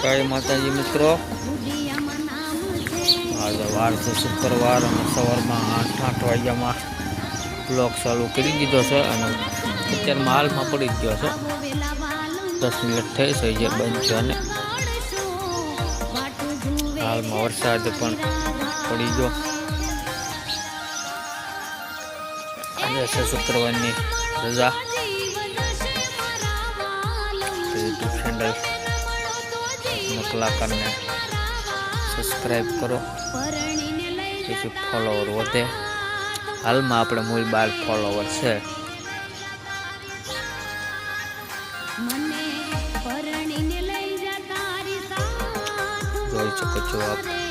जय माताजी मित्रों। आज वार से शुक्रवार और सवार में 8 वाग्या में ब्लॉग चालू करी दीधो है। अत्यार हाल में पड़ी गयो है। 10 मिनिट थई से जे बंद छे ने हाल में वरसाद पण पड़ी गयो। आज से शुक्रवार की रजा। यूट्यूब चैनल कलाकार ने सब्सक्राइब करो जेથી फॉलोवर વધે। हाल में આપણે मूल 12 फॉलोवर છે। જોઈ શકો છો આપ।